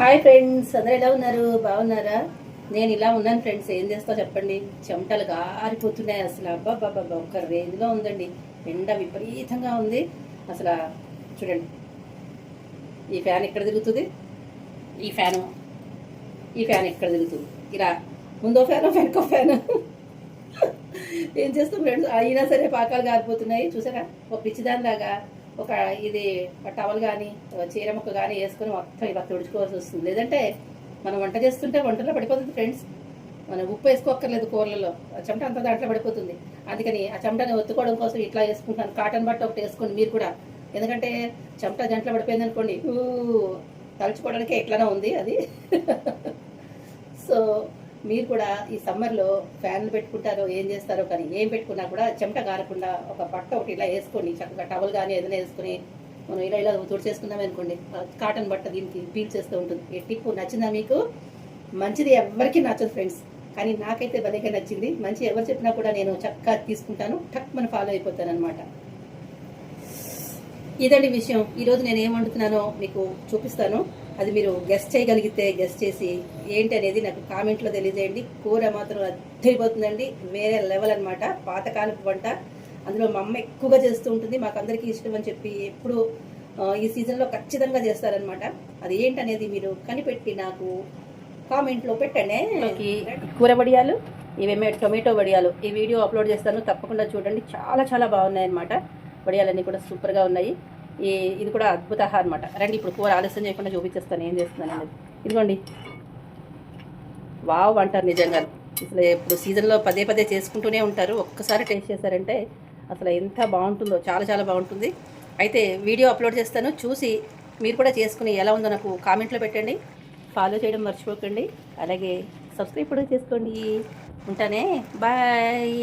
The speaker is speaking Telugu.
హాయ్ ఫ్రెండ్స్, అందరూ ఎలా ఉన్నారు? బాగున్నారా? నేను ఇలా ఉన్నాను ఫ్రెండ్స్. ఏం చేస్తా చెప్పండి, చెమటలు గారిపోతున్నాయి అసలు. అబ్బాబ్బాబ్బా, ఒక రేంజ్లో ఉందండి. ఎండ విపరీతంగా ఉంది అసలు. చూడండి, ఈ ఫ్యాన్ ఎక్కడ తిరుగుతుంది, ఈ ఫ్యాన్ ఎక్కడ తిరుగుతుంది, ఇలా ముందో ఫ్యాను వెనకో ఫ్యాను. ఏం చేస్తాం ఫ్రెండ్స్, అయినా సరే పాకాలు గారిపోతున్నాయి. చూసారా, ఒక పిచ్చిదానిలాగా ఒక ఇది టవల్ కానీ చీర ముక్క కానీ వేసుకొని మొత్తం ఇలా తుడుచుకోవాల్సి వస్తుంది. లేదంటే మనం వంట చేస్తుంటే వంటలో పడిపోతుంది ఫ్రెండ్స్. మనం ఉప్పు వేసుకోక్కర్లేదు కూరలలో, చెమట అంతా దాంట్లో పడిపోతుంది. అందుకని ఆ చెమటని ఒత్తుకోవడం కోసం ఇట్లా వేసుకుంటాను. కాటన్ బట్ట ఒకటి వేసుకోండి మీరు కూడా. ఎందుకంటే చెమట జంట్లో పడిపోయింది అనుకోండి, తలుచుకోవడానికే ఎట్లనే ఉంది అది. సో మీరు కూడా ఈ సమ్మర్లో ఫ్యాన్లు పెట్టుకుంటారో ఏం చేస్తారో, కానీ ఏం పెట్టుకున్నా కూడా చెమట గారకుండా ఒక బట్ట ఒకటి ఇలా వేసుకోండి. చక్కగా టవల్ కానీ ఏదైనా వేసుకుని మనం ఇలా తుడిచేసుకున్నాం అనుకోండి, కాటన్ బట్ట దీనికి పీల్ చేస్తూ ఉంటుంది. ఈ టిప్ నచ్చిందా మీకు? మంచిది ఎవరికి నచ్చదు ఫ్రెండ్స్, కానీ నాకైతే భలేగా నచ్చింది. మంచి ఎవరు చెప్పినా కూడా నేను చక్కగా తీసుకుంటాను, టక్ మన ఫాలో అయిపోతాను అనమాట. ఇదండి విషయం. ఈరోజు నేను ఏం వండుతున్నానో మీకు చూపిస్తాను. అది మీరు గెస్ట్ చేయగలిగితే గెస్ట్ చేసి ఏంటి అనేది నాకు కామెంట్లో తెలియజేయండి. కూర మాత్రం అద్దరిపోతుందండి, వేరే లెవెల్ అనమాట. పాతకాలపు వంట, అందులో మా అమ్మ ఎక్కువగా చేస్తూ ఉంటుంది. మాకు అందరికీ ఇష్టం అని చెప్పి ఎప్పుడు ఈ సీజన్లో ఖచ్చితంగా చేస్తారనమాట. అది ఏంటనేది మీరు కనిపెట్టి నాకు కామెంట్లో పెట్టండి. కూర వడియాలు, ఇవేమే టొమాటో వడియాలు. ఈ వీడియో అప్లోడ్ చేస్తాను, తప్పకుండా చూడండి. చాలా చాలా బాగున్నాయి అనమాట. వడియాలన్నీ కూడా సూపర్గా ఉన్నాయి. ఇది కూడా అద్భుత అనమాట. రండి, ఇప్పుడు కూర ఆలస్యం చేయకుండా చూపించేస్తాను ఏం చేస్తున్నాను అనేది. ఇదిగోండి, వావ్ అంటారు నిజంగా. అసలు ఇప్పుడు సీజన్లో పదే పదే చేసుకుంటూనే ఉంటారు. ఒక్కసారి టేస్ట్ చేశారంటే అసలు ఎంత బాగుంటుందో, చాలా చాలా బాగుంటుంది. అయితే వీడియో అప్లోడ్ చేస్తాను, చూసి మీరు కూడా చేసుకుని ఎలా ఉందో నాకు కామెంట్లో పెట్టండి. ఫాలో చేయడం మర్చిపోకండి, అలాగే సబ్స్క్రైబ్ కూడా చేసుకోండి. ఉంటానే, బాయ్.